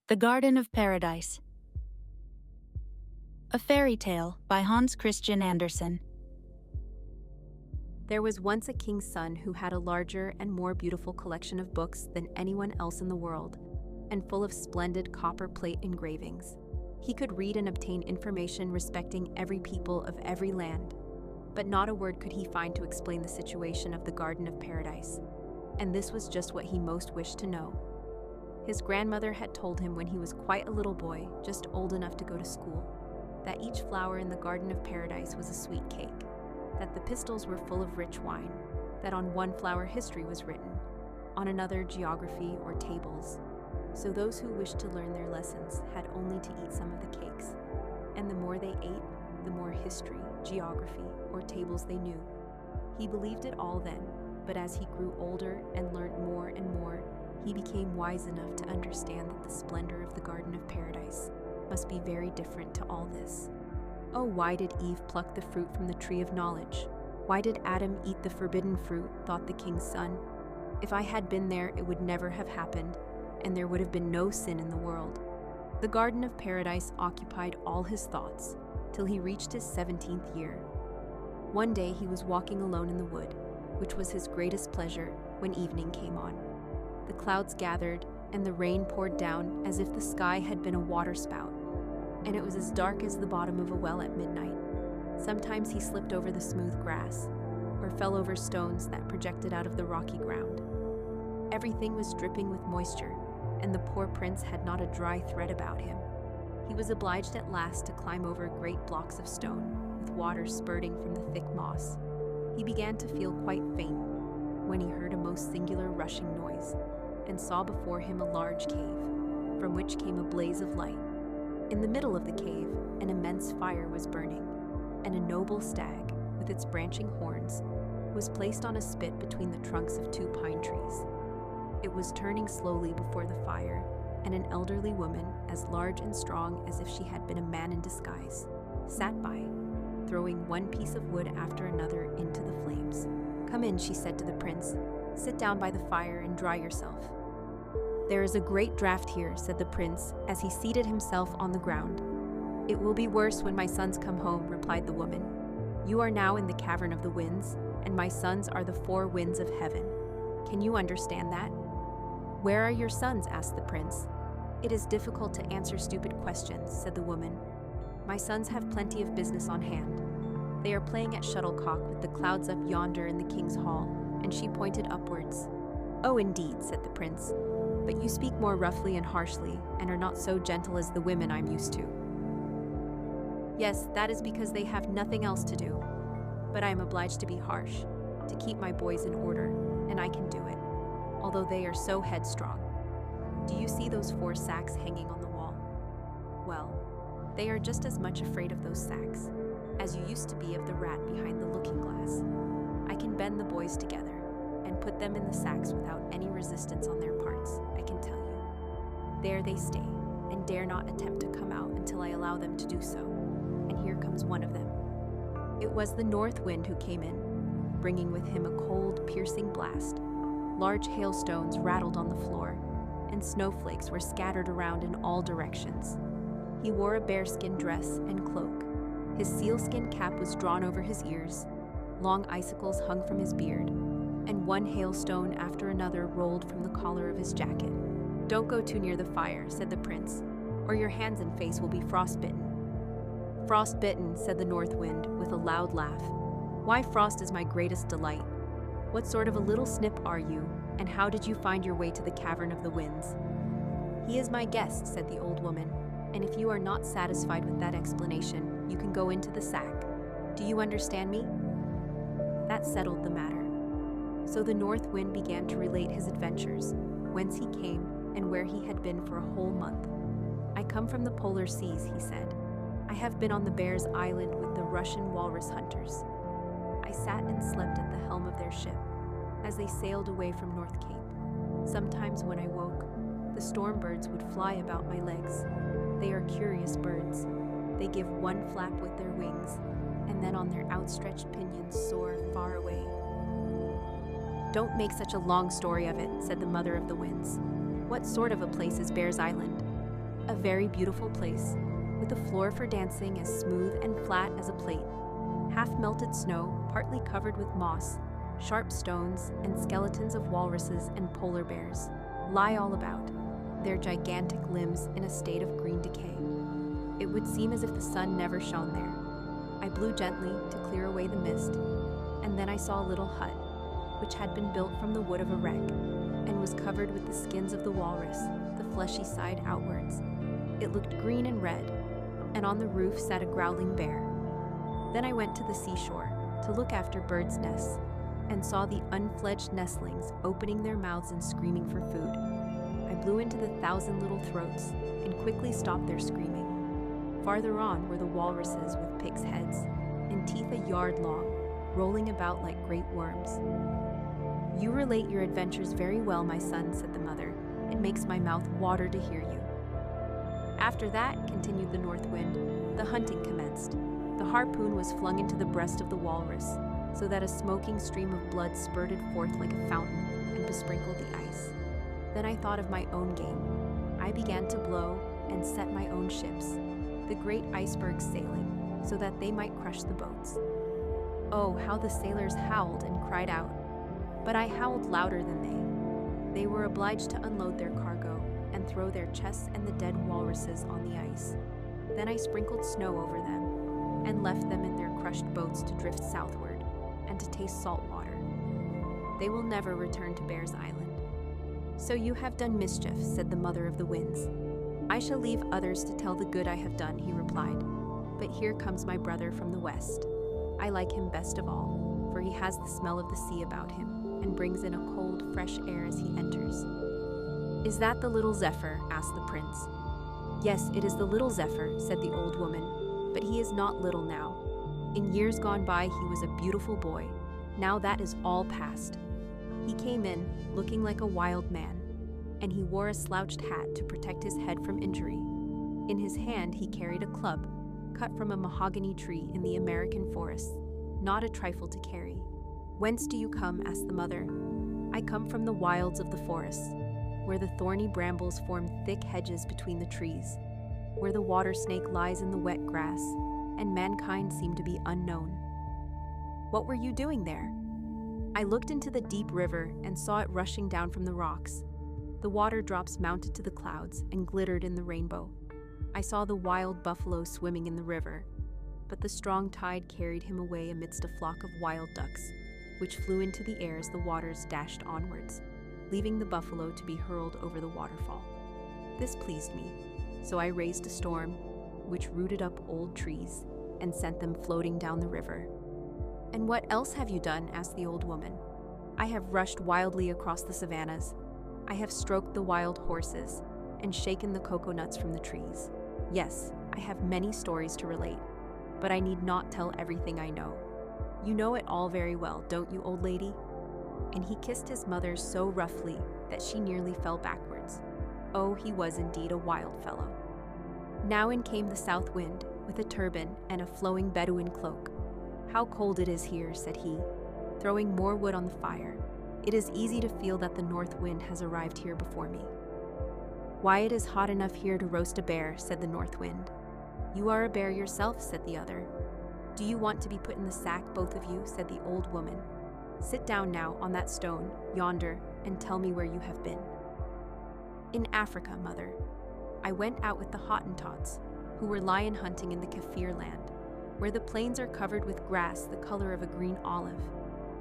The Garden of Paradise. A fairy tale by Hans Christian Andersen. There was once a king's son who had a larger and more beautiful collection of books than anyone else in the world, and full of splendid copper plate engravings. He could read and obtain information respecting every people of every land, but not a word could he find to explain the situation of the Garden of Paradise, and this was just what he most wished to know. His grandmother had told him when he was quite a little boy, just old enough to go to school, that each flower in the Garden of Paradise was a sweet cake, that the pistils were full of rich wine, that on one flower history was written, on another geography or tables. So those who wished to learn their lessons had only to eat some of the cakes, and the more they ate, the more history, geography, or tables they knew. He believed it all then, but as he grew older and learned more and more, he became wise enough to understand that the splendor of the Garden of Paradise must be very different to all this. Oh, why did Eve pluck the fruit from the tree of knowledge? Why did Adam eat the forbidden fruit, thought the king's son. If I had been there, it would never have happened, and there would have been no sin in the world. The Garden of Paradise occupied all his thoughts, till he reached his 17th year. One day he was walking alone in the wood, which was his greatest pleasure, when evening came on. The clouds gathered, and the rain poured down as if the sky had been a waterspout, and it was as dark as the bottom of a well at midnight. Sometimes he slipped over the smooth grass, or fell over stones that projected out of the rocky ground. Everything was dripping with moisture, and the poor prince had not a dry thread about him. He was obliged at last to climb over great blocks of stone, with water spurting from the thick moss. He began to feel quite faint, when he heard a most singular rushing noise, and saw before him a large cave, from which came a blaze of light. In the middle of the cave, an immense fire was burning, and a noble stag, with its branching horns, was placed on a spit between the trunks of two pine trees. It was turning slowly before the fire, and an elderly woman, as large and strong as if she had been a man in disguise, sat by, throwing one piece of wood after another into the flames. "Come in," she said to the prince. "Sit down by the fire and dry yourself." "There is a great draught here," said the prince, as he seated himself on the ground. "It will be worse when my sons come home," replied the woman. "You are now in the cavern of the winds, and my sons are the four winds of heaven. Can you understand that?" "Where are your sons?" asked the prince. "It is difficult to answer stupid questions," said the woman. "My sons have plenty of business on hand. They are playing at shuttlecock with the clouds up yonder in the king's hall," and she pointed upwards. "Oh, indeed," said the prince. "But you speak more roughly and harshly, and are not so gentle as the women I'm used to." "Yes, that is because they have nothing else to do. But I am obliged to be harsh, to keep my boys in order, and I can do it, although they are so headstrong. Do you see those 4 sacks hanging on the wall? Well, they are just as much afraid of those sacks as you used to be of the rat behind the looking glass. I can bend the boys together and put them in the sacks without any resistance on their parts, I can tell you. There they stay, and dare not attempt to come out until I allow them to do so. And here comes one of them." It was the north wind who came in, bringing with him a cold, piercing blast. Large hailstones rattled on the floor, and snowflakes were scattered around in all directions. He wore a bearskin dress and cloak. His sealskin cap was drawn over his ears, long icicles hung from his beard, and one hailstone after another rolled from the collar of his jacket. "Don't go too near the fire," said the prince, "or your hands and face will be frostbitten." "Frostbitten," said the north wind, with a loud laugh. "Why, frost is my greatest delight. What sort of a little snip are you, and how did you find your way to the cavern of the winds?" "He is my guest," said the old woman, "and if you are not satisfied with that explanation, you can go into the sack. Do you understand me?" That settled the matter. So the north wind began to relate his adventures, whence he came, and where he had been for a whole month. "I come from the polar seas," he said. "I have been on the Bear's Island with the Russian walrus hunters. I sat and slept at the helm of their ship, as they sailed away from North Cape. Sometimes when I woke, the storm birds would fly about my legs. They are curious birds. They give one flap with their wings, and then on their outstretched pinions soar far away." "Don't make such a long story of it," said the mother of the winds. "What sort of a place is Bear's Island?" A very beautiful place, with a floor for dancing as smooth and flat as a plate, half-melted snow partly covered with moss, sharp stones, and skeletons of walruses and polar bears lie all about, their gigantic limbs in a state of green decay. It would seem as if the sun never shone there. I blew gently to clear away the mist, and then I saw a little hut, which had been built from the wood of a wreck, and was covered with the skins of the walrus, the fleshy side outwards. It looked green and red, and on the roof sat a growling bear. Then I went to the seashore to look after birds' nests, and saw the unfledged nestlings opening their mouths and screaming for food. I blew into the 1,000 little throats and quickly stopped their screaming. Farther on were the walruses with pigs' heads and teeth a yard long, rolling about like great worms. "You relate your adventures very well, my son," said the mother. "It makes my mouth water to hear you." After that, continued the north wind, the hunting commenced. The harpoon was flung into the breast of the walrus, so that a smoking stream of blood spurted forth like a fountain and besprinkled the ice. Then I thought of my own game. I began to blow and set my own ships, the great icebergs sailing, so that they might crush the boats. Oh, how the sailors howled and cried out! But I howled louder than they. They were obliged to unload their cargo and throw their chests and the dead walruses on the ice. Then I sprinkled snow over them and left them in their crushed boats to drift southward and to taste salt water. They will never return to Bear's Island. "So you have done mischief," said the mother of the winds. "I shall leave others to tell the good I have done," he replied. "But here comes my brother from the west. I like him best of all, for he has the smell of the sea about him and brings in a cold, fresh air as he enters." "Is that the little Zephyr?" asked the prince. "Yes, it is the little Zephyr," said the old woman, "but he is not little now. In years gone by he was a beautiful boy. Now that is all past. He came in looking like a wild man, and he wore a slouched hat to protect his head from injury. In his hand he carried a club, cut from a mahogany tree in the American forests, not a trifle to carry. "Whence do you come?" asked the mother. "I come from the wilds of the forests, where the thorny brambles form thick hedges between the trees, where the water snake lies in the wet grass, and mankind seem to be unknown." "What were you doing there?" "I looked into the deep river and saw it rushing down from the rocks. The water drops mounted to the clouds and glittered in the rainbow. I saw the wild buffalo swimming in the river, but the strong tide carried him away amidst a flock of wild ducks, which flew into the air as the waters dashed onwards, leaving the buffalo to be hurled over the waterfall. This pleased me, so I raised a storm, which rooted up old trees and sent them floating down the river." "And what else have you done?" asked the old woman. "I have rushed wildly across the savannas. I have stroked the wild horses and shaken the coconuts from the trees. Yes, I have many stories to relate, but I need not tell everything I know. You know it all very well, don't you, old lady?" And he kissed his mother so roughly that she nearly fell backwards. Oh, he was indeed a wild fellow. Now in came the south wind, with a turban and a flowing Bedouin cloak. "How cold it is here," said he, throwing more wood on the fire. "It is easy to feel that the north wind has arrived here before me." "Why, it is hot enough here to roast a bear," said the north wind. "You are a bear yourself," said the other. "Do you want to be put in the sack, both of you?" said the old woman. "Sit down now on that stone, yonder, and tell me where you have been." "In Africa, mother. I went out with the Hottentots, who were lion hunting in the Kaffir land, where the plains are covered with grass the color of a green olive,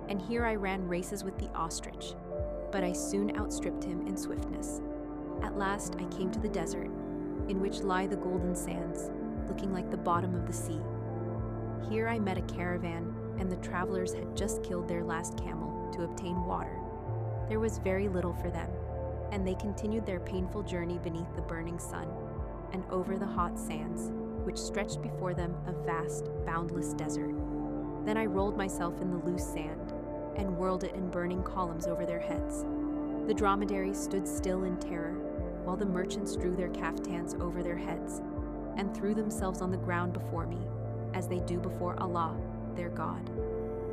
and here I ran races with the ostrich, but I soon outstripped him in swiftness. At last I came to the desert, in which lie the golden sands, looking like the bottom of the sea. Here I met a caravan, and the travelers had just killed their last camel to obtain water. There was very little for them, and they continued their painful journey beneath the burning sun and over the hot sands, which stretched before them a vast, boundless desert. Then I rolled myself in the loose sand and whirled it in burning columns over their heads. The dromedaries stood still in terror, while the merchants drew their caftans over their heads and threw themselves on the ground before me, as they do before Allah, their God.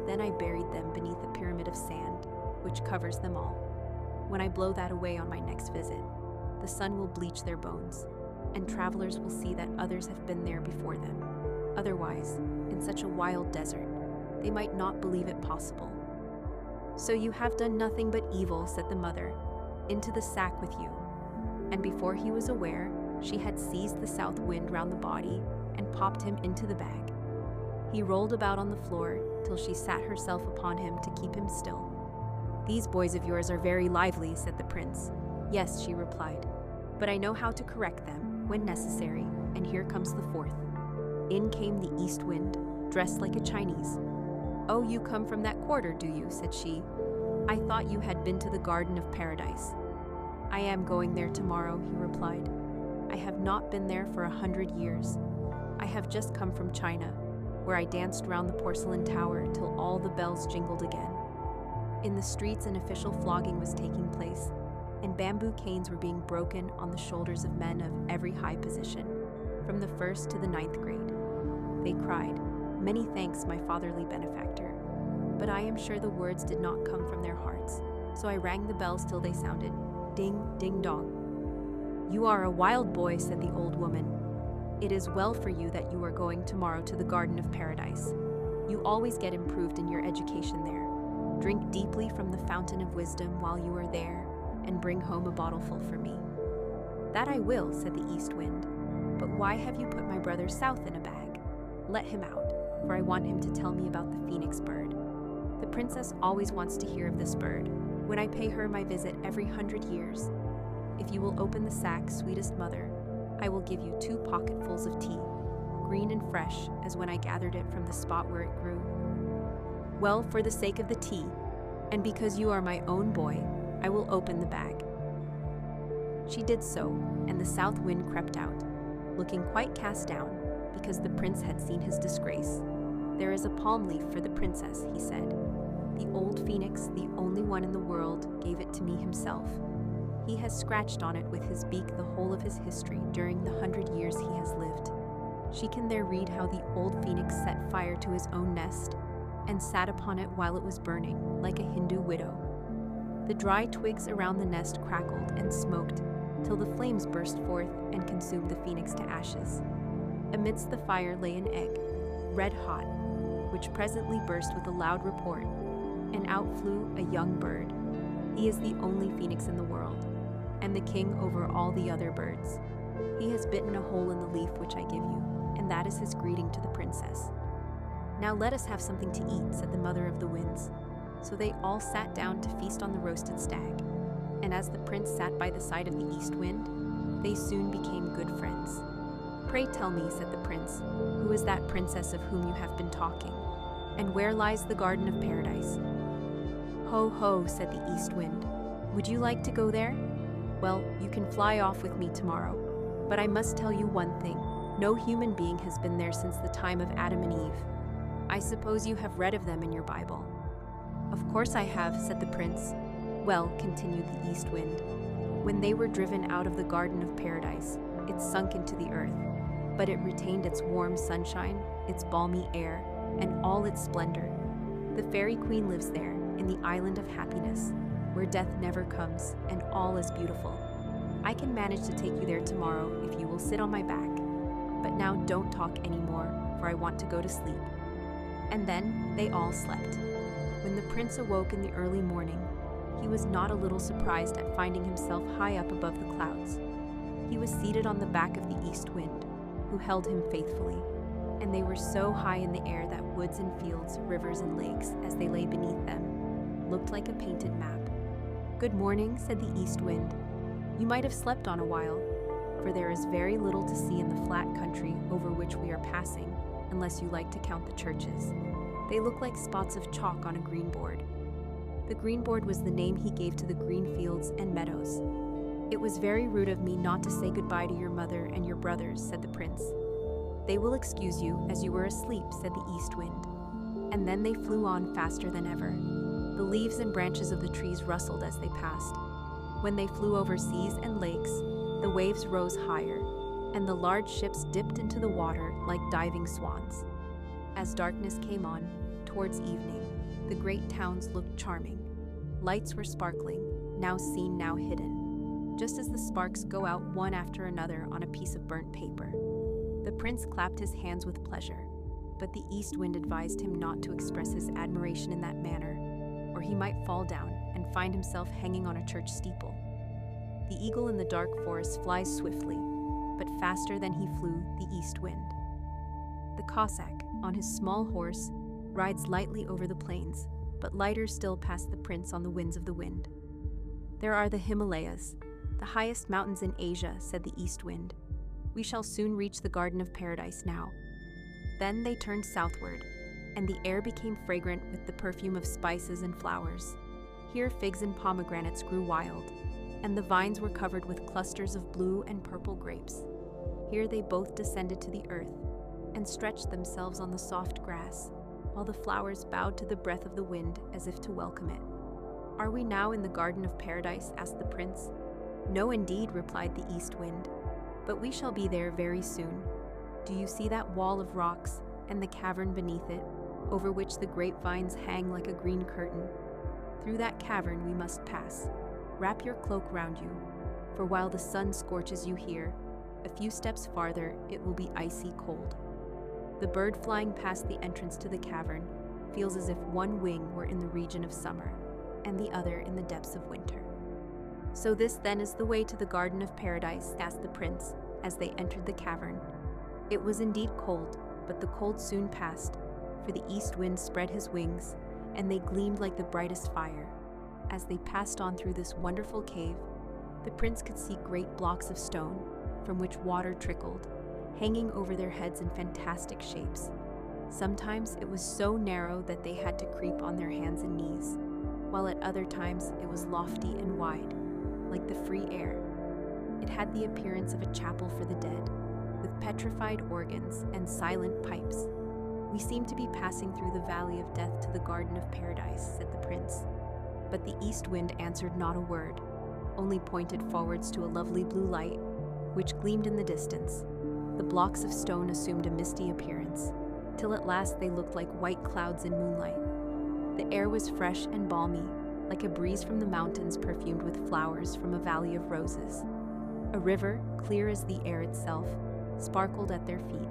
Then I buried them beneath a pyramid of sand, which covers them all. When I blow that away on my next visit, the sun will bleach their bones, and travelers will see that others have been there before them. Otherwise, in such a wild desert, they might not believe it possible. So you have done nothing but evil, said the mother. Into the sack with you. And before he was aware, she had seized the south wind round the body and popped him into the bag. He rolled about on the floor till she sat herself upon him to keep him still. These boys of yours are very lively, said the prince. Yes, she replied, but I know how to correct them when necessary, and here comes the fourth. In came the east wind, dressed like a Chinese. Oh, you come from that quarter, do you? Said she. I thought you had been to the Garden of Paradise. I am going there tomorrow, he replied. I have not been there for 100 years. I have just come from China, where I danced round the porcelain tower till all the bells jingled again. In the streets an official flogging was taking place, and bamboo canes were being broken on the shoulders of men of every high position, from the 1st to the 9th grade. They cried, "Many thanks, my fatherly benefactor." But I am sure the words did not come from their hearts, so I rang the bells till they sounded ding, ding, dong. You are a wild boy, said the old woman. It is well for you that you are going tomorrow to the Garden of Paradise. You always get improved in your education there. Drink deeply from the fountain of wisdom while you are there, and bring home a bottleful for me. That I will, said the east wind. But why have you put my brother South in a bag? Let him out, for I want him to tell me about the phoenix bird. The princess always wants to hear of this bird, when I pay her my visit every 100 years. If you will open the sack, sweetest mother, I will give you 2 pocketfuls of tea, green and fresh as when I gathered it from the spot where it grew. Well, for the sake of the tea, and because you are my own boy, I will open the bag. She did so, and the south wind crept out, looking quite cast down, because the prince had seen his disgrace. There is a palm leaf for the princess, he said. The old phoenix, the only one in the world, gave it to me himself. He has scratched on it with his beak the whole of his history during the 100 years he has lived. She can there read how the old phoenix set fire to his own nest and sat upon it while it was burning, like a Hindu widow. The dry twigs around the nest crackled and smoked till the flames burst forth and consumed the phoenix to ashes. Amidst the fire lay an egg, red hot, which presently burst with a loud report, and out flew a young bird. He is the only phoenix in the world, and the king over all the other birds. He has bitten a hole in the leaf which I give you, and that is his greeting to the princess. Now let us have something to eat, said the mother of the winds. So they all sat down to feast on the roasted stag, and as the prince sat by the side of the east wind, they soon became good friends. Pray tell me, said the prince, who is that princess of whom you have been talking, and where lies the Garden of Paradise? Ho, ho, said the east wind. Would you like to go there? Well, you can fly off with me tomorrow. But I must tell you one thing. No human being has been there since the time of Adam and Eve. I suppose you have read of them in your Bible. Of course I have, said the prince. Well, continued the east wind, when they were driven out of the Garden of Paradise, it sunk into the earth, but it retained its warm sunshine, its balmy air, and all its splendor. The fairy queen lives there, in the island of happiness, where death never comes, and all is beautiful. I can manage to take you there tomorrow if you will sit on my back. But now don't talk anymore, for I want to go to sleep. And then they all slept. When the prince awoke in the early morning, he was not a little surprised at finding himself high up above the clouds. He was seated on the back of the east wind, who held him faithfully, and they were so high in the air that woods and fields, rivers and lakes, as they lay beneath them, looked like a painted map. Good morning, said the east wind. You might have slept on a while, for there is very little to see in the flat country over which we are passing, unless you like to count the churches. They look like spots of chalk on a green board. The green board was the name he gave to the green fields and meadows. It was very rude of me not to say goodbye to your mother and your brothers, said the prince. They will excuse you, as you were asleep, said the east wind. And then they flew on faster than ever. The leaves and branches of the trees rustled as they passed. When they flew over seas and lakes, the waves rose higher, and the large ships dipped into the water like diving swans. As darkness came on, towards evening, the great towns looked charming. Lights were sparkling, now seen, now hidden. just as the sparks go out one after another on a piece of burnt paper. The prince clapped his hands with pleasure, but the east wind advised him not to express his admiration in that manner, or he might fall down and find himself hanging on a church steeple. The eagle in the dark forest flies swiftly, but faster than he flew the east wind. The Cossack, on his small horse, rides lightly over the plains, but lighter still past the prince on the winds of the wind. There are the Himalayas, the highest mountains in Asia, said the east wind. We shall soon reach the Garden of Paradise now. Then they turned southward, and the air became fragrant with the perfume of spices and flowers. Here figs and pomegranates grew wild, and the vines were covered with clusters of blue and purple grapes. Here they both descended to the earth and stretched themselves on the soft grass, while the flowers bowed to the breath of the wind as if to welcome it. Are we now in the Garden of Paradise? Asked the prince. No, indeed, replied the east wind, but we shall be there very soon. Do you see that wall of rocks and the cavern beneath it, over which the grapevines hang like a green curtain? Through that cavern we must pass. Wrap your cloak round you, for while the sun scorches you here, a few steps farther it will be icy cold. The bird flying past the entrance to the cavern feels as if one wing were in the region of summer, and the other in the depths of winter. So this then is the way to the Garden of Paradise, asked the prince, as they entered the cavern. It was indeed cold, but the cold soon passed, for the east wind spread his wings, and they gleamed like the brightest fire. As they passed on through this wonderful cave, the prince could see great blocks of stone, from which water trickled, hanging over their heads in fantastic shapes. Sometimes it was so narrow that they had to creep on their hands and knees, while at other times it was lofty and wide, like the free air. It had the appearance of a chapel for the dead, with petrified organs and silent pipes. We seem to be passing through the valley of death to the Garden of Paradise, said the prince. But the east wind answered not a word, only pointed forwards to a lovely blue light, which gleamed in the distance. The blocks of stone assumed a misty appearance, till at last they looked like white clouds in moonlight. The air was fresh and balmy, like a breeze from the mountains perfumed with flowers from a valley of roses. A river, clear as the air itself, sparkled at their feet,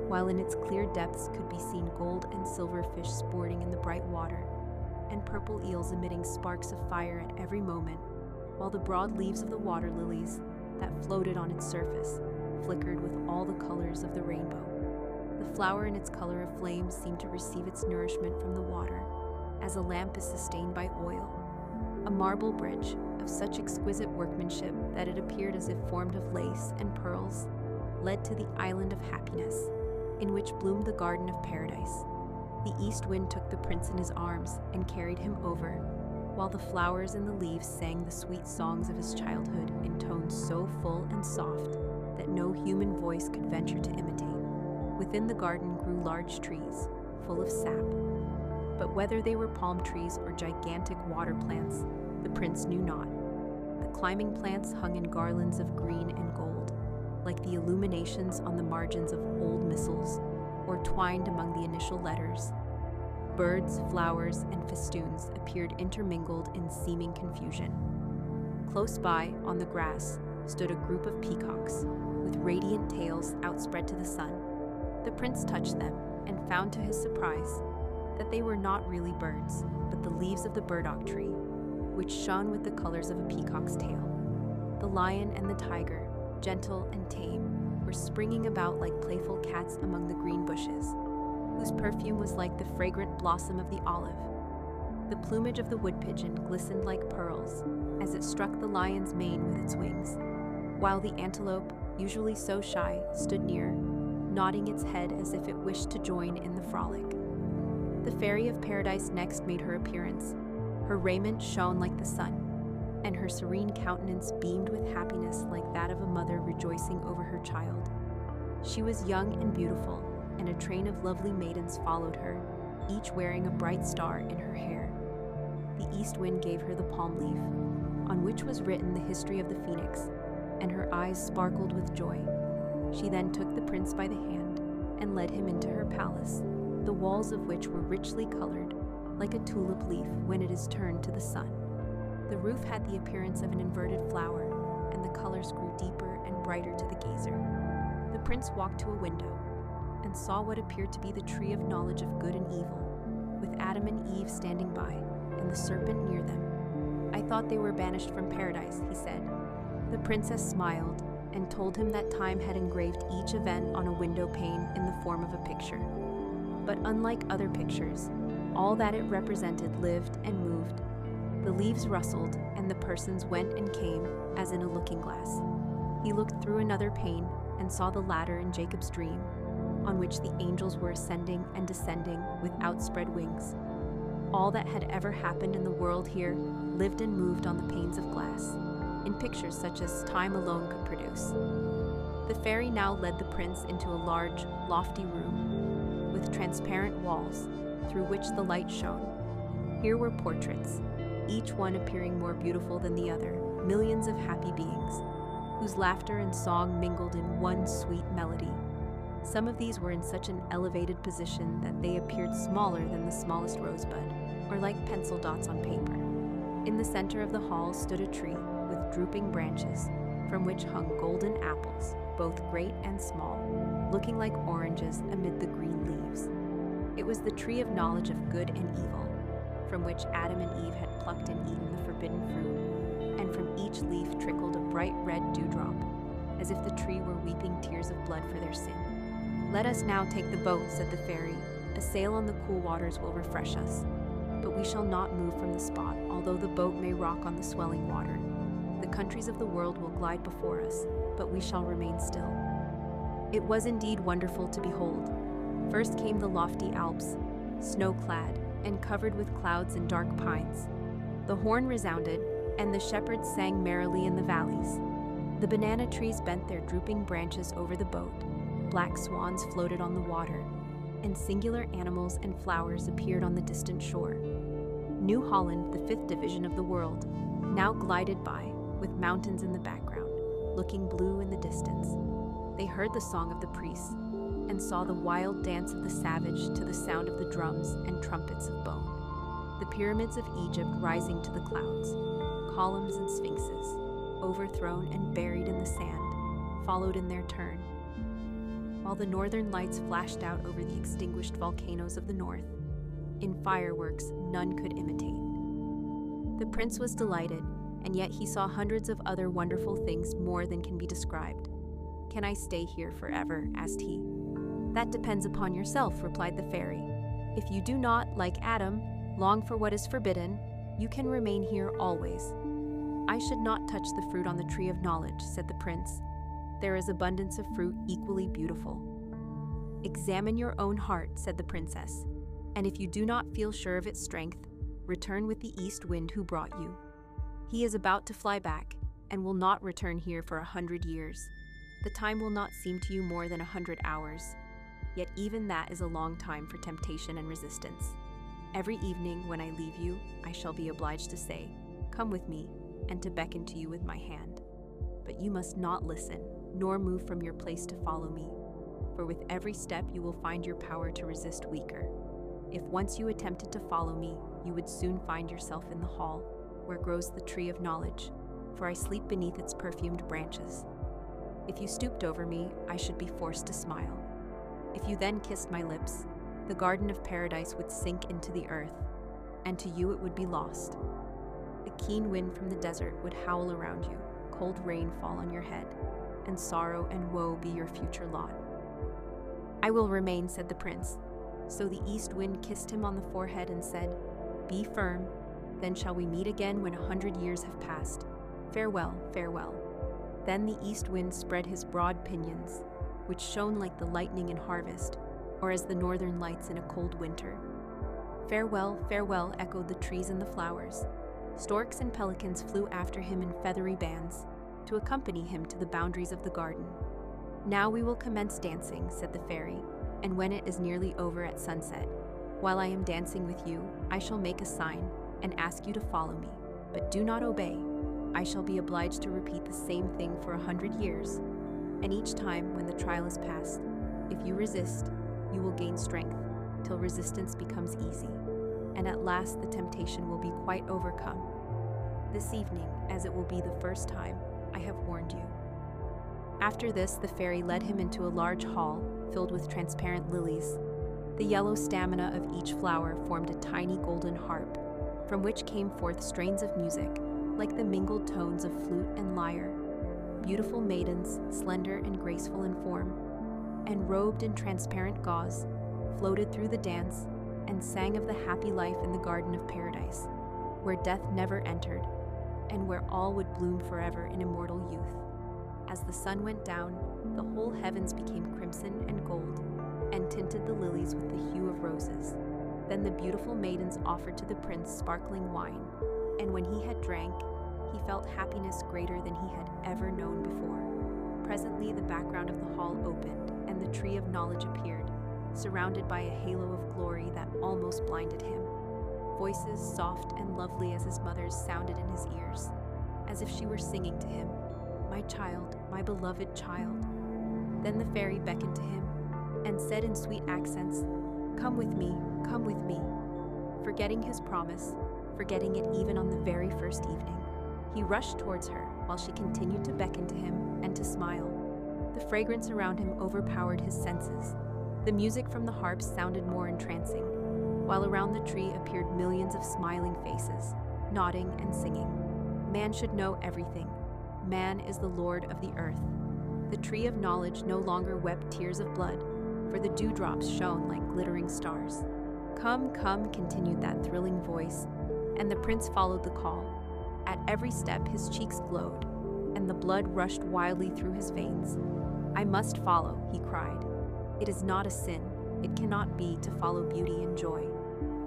while in its clear depths could be seen gold and silver fish sporting in the bright water, and purple eels emitting sparks of fire at every moment, while the broad leaves of the water lilies that floated on its surface flickered with all the colors of the rainbow. The flower in its color of flame seemed to receive its nourishment from the water, as a lamp is sustained by oil. A marble bridge of such exquisite workmanship that it appeared as if formed of lace and pearls led to the island of happiness, in which bloomed the Garden of Paradise. The east wind took the prince in his arms and carried him over, while the flowers and the leaves sang the sweet songs of his childhood in tones so full and soft that no human voice could venture to imitate. Within the garden grew large trees, full of sap. But whether they were palm trees or gigantic water plants, the prince knew not. The climbing plants hung in garlands of green and gold, like the illuminations on the margins of old missals, or twined among the initial letters. Birds, flowers, and festoons appeared intermingled in seeming confusion. Close by, on the grass, stood a group of peacocks, with radiant tails outspread to the sun. The prince touched them, and found to his surprise that they were not really birds, but the leaves of the burdock tree, which shone with the colors of a peacock's tail. The lion and the tiger, gentle and tame, were springing about like playful cats among the green bushes, whose perfume was like the fragrant blossom of the olive. The plumage of the wood pigeon glistened like pearls as it struck the lion's mane with its wings, while the antelope, usually so shy, stood near, nodding its head as if it wished to join in the frolic. The Fairy of Paradise next made her appearance. Her raiment shone like the sun, and her serene countenance beamed with happiness like that of a mother rejoicing over her child. She was young and beautiful, and a train of lovely maidens followed her, each wearing a bright star in her hair. The east wind gave her the palm leaf, on which was written the history of the phoenix, and her eyes sparkled with joy. She then took the prince by the hand and led him into her palace, the walls of which were richly colored, like a tulip leaf when it is turned to the sun. The roof had the appearance of an inverted flower, and the colors grew deeper and brighter to the gazer. The prince walked to a window and saw what appeared to be the tree of knowledge of good and evil, with Adam and Eve standing by, and the serpent near them. "I thought they were banished from paradise," he said. The princess smiled and told him that time had engraved each event on a window pane in the form of a picture. But unlike other pictures, all that it represented lived and moved. The leaves rustled, and the persons went and came, as in a looking glass. He looked through another pane and saw the ladder in Jacob's dream, on which the angels were ascending and descending with outspread wings. All that had ever happened in the world here lived and moved on the panes of glass, in pictures such as time alone could produce. The fairy now led the prince into a large, lofty room, with transparent walls, through which the light shone. Here were portraits, each one appearing more beautiful than the other, millions of happy beings, whose laughter and song mingled in one sweet melody. Some of these were in such an elevated position that they appeared smaller than the smallest rosebud, or like pencil dots on paper. In the center of the hall stood a tree with drooping branches, from which hung golden apples, both great and small, looking like oranges amid the green leaves. It was the tree of knowledge of good and evil, from which Adam and Eve had plucked and eaten the forbidden fruit, and from each leaf trickled a bright red dewdrop, as if the tree were weeping tears of blood for their sin. "Let us now take the boat," said the fairy. "A sail on the cool waters will refresh us. But we shall not move from the spot, although the boat may rock on the swelling water. The countries of the world will glide before us, but we shall remain still." It was indeed wonderful to behold. First came the lofty Alps, snow-clad and covered with clouds and dark pines. The horn resounded, and the shepherds sang merrily in the valleys. The banana trees bent their drooping branches over the boat, black swans floated on the water, and singular animals and flowers appeared on the distant shore. New Holland, the fifth division of the world, now glided by, with mountains in the background, looking blue in the distance. They heard the song of the priests, and saw the wild dance of the savage to the sound of the drums and trumpets of bone. The pyramids of Egypt rising to the clouds, columns and sphinxes, overthrown and buried in the sand, followed in their turn, while the northern lights flashed out over the extinguished volcanoes of the north, in fireworks none could imitate. The prince was delighted, and yet he saw hundreds of other wonderful things more than can be described. "Can I stay here forever?" asked he. "That depends upon yourself," replied the fairy. "If you do not, like Adam, long for what is forbidden, you can remain here always." "I should not touch the fruit on the tree of knowledge," said the prince. "There is abundance of fruit equally beautiful." "Examine your own heart," said the princess, "and if you do not feel sure of its strength, return with the east wind who brought you. He is about to fly back, and will not return here for 100 years. The time will not seem to you more than 100 hours, yet even that is a long time for temptation and resistance. Every evening when I leave you, I shall be obliged to say, 'Come with me,' and to beckon to you with my hand. But you must not listen, nor move from your place to follow me, for with every step you will find your power to resist weaker. If once you attempted to follow me, you would soon find yourself in the hall, where grows the tree of knowledge, for I sleep beneath its perfumed branches. If you stooped over me, I should be forced to smile. If you then kissed my lips, the garden of paradise would sink into the earth, and to you it would be lost. A keen wind from the desert would howl around you, cold rain fall on your head, and sorrow and woe be your future lot." "I will remain," said the prince. So the east wind kissed him on the forehead and said, "Be firm, then shall we meet again when 100 years have passed. Farewell, farewell." Then the east wind spread his broad pinions, which shone like the lightning in harvest, or as the northern lights in a cold winter. "Farewell, farewell," echoed the trees and the flowers. Storks and pelicans flew after him in feathery bands, to accompany him to the boundaries of the garden. "Now we will commence dancing," said the fairy, "and when it is nearly over at sunset, while I am dancing with you, I shall make a sign and ask you to follow me, but do not obey. I shall be obliged to repeat the same thing for 100 years, and each time when the trial is past, if you resist, you will gain strength, till resistance becomes easy, and at last the temptation will be quite overcome. This evening, as it will be the first time, I have warned you." After this, the fairy led him into a large hall filled with transparent lilies. The yellow stamina of each flower formed a tiny golden harp, from which came forth strains of music, like the mingled tones of flute and lyre. Beautiful maidens, slender and graceful in form, and robed in transparent gauze, floated through the dance and sang of the happy life in the Garden of Paradise, where death never entered, and where all would bloom forever in immortal youth. As the sun went down, the whole heavens became crimson and gold, and tinted the lilies with the hue of roses. Then the beautiful maidens offered to the prince sparkling wine, and when he had drank, he felt happiness greater than he had ever known before. Presently the background of the hall opened, and the tree of knowledge appeared, surrounded by a halo of glory that almost blinded him. Voices soft and lovely as his mother's sounded in his ears, as if she were singing to him, "My child, my beloved child." Then the fairy beckoned to him and said in sweet accents, "Come with me, come with me." Forgetting his promise, forgetting it even on the very first evening, he rushed towards her while she continued to beckon to him and to smile. The fragrance around him overpowered his senses. The music from the harp sounded more entrancing, while around the tree appeared millions of smiling faces, nodding and singing. Man should know everything. Man is the Lord of the earth. The tree of knowledge no longer wept tears of blood, for the dewdrops shone like glittering stars. "Come, come," continued that thrilling voice, and the prince followed the call. At every step his cheeks glowed, and the blood rushed wildly through his veins. "I must follow," he cried. "It is not a sin, it cannot be, to follow beauty and joy.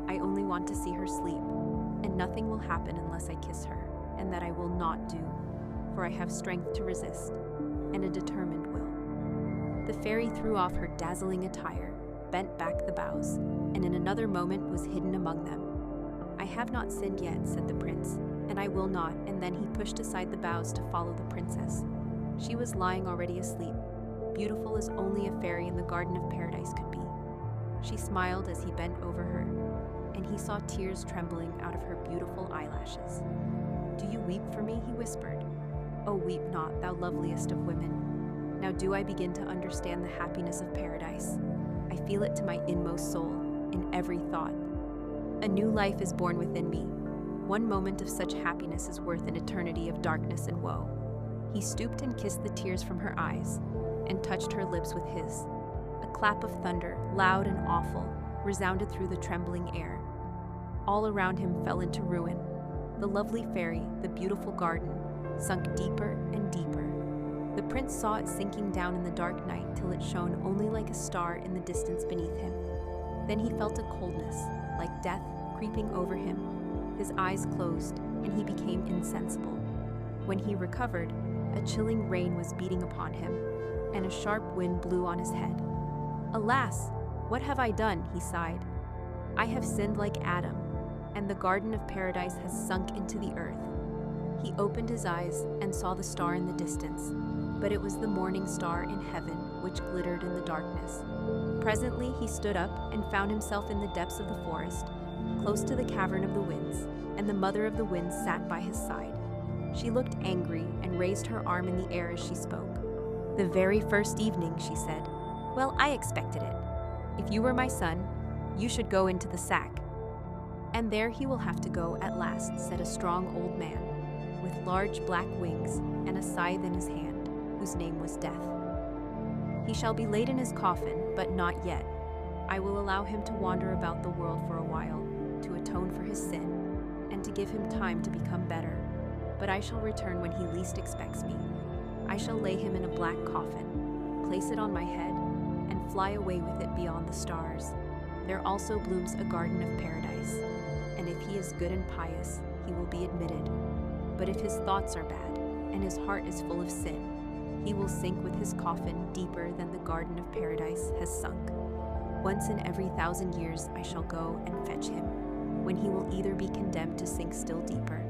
I only want to see her sleep, and nothing will happen unless I kiss her, and that I will not do, for I have strength to resist, and a determined will." The fairy threw off her dazzling attire, bent back the boughs, and in another moment was hidden among them. "I have not sinned yet," said the prince, "and I will not," and then he pushed aside the boughs to follow the princess. She was lying already asleep, beautiful as only a fairy in the Garden of Paradise could be. She smiled as he bent over her, and he saw tears trembling out of her beautiful eyelashes. "Do you weep for me?" he whispered. "Oh, weep not, thou loveliest of women. Now do I begin to understand the happiness of paradise. I feel it to my inmost soul, in every thought. A new life is born within me. One moment of such happiness is worth an eternity of darkness and woe." He stooped and kissed the tears from her eyes, and touched her lips with his. A clap of thunder, loud and awful, resounded through the trembling air. All around him fell into ruin. The lovely fairy, the beautiful garden, sunk deeper and deeper. The prince saw it sinking down in the dark night till it shone only like a star in the distance beneath him. Then he felt a coldness, like death, creeping over him. His eyes closed, and he became insensible. When he recovered, a chilling rain was beating upon him, and a sharp wind blew on his head. "Alas, what have I done?" he sighed. "I have sinned like Adam, and the Garden of Paradise has sunk into the earth." He opened his eyes and saw the star in the distance, but it was the morning star in heaven which glittered in the darkness. Presently he stood up and found himself in the depths of the forest, close to the cavern of the winds, and the mother of the winds sat by his side. She looked angry and raised her arm in the air as she spoke. "The very first evening," she said. "Well, I expected it. If you were my son, you should go into the sack." "And there he will have to go at last," said a strong old man, with large black wings and a scythe in his hand, whose name was Death. "He shall be laid in his coffin, but not yet. I will allow him to wander about the world for a while, to atone for his sin, and to give him time to become better. But I shall return when he least expects me. I shall lay him in a black coffin, place it on my head, and fly away with it beyond the stars. There also blooms a garden of paradise, and if he is good and pious, he will be admitted. But if his thoughts are bad, and his heart is full of sin, he will sink with his coffin deeper than the garden of paradise has sunk. Once in every 1,000 years I shall go and fetch him, when he will either be condemned to sink still deeper,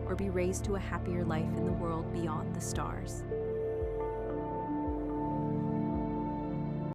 or be raised to a happier life in the world beyond the stars."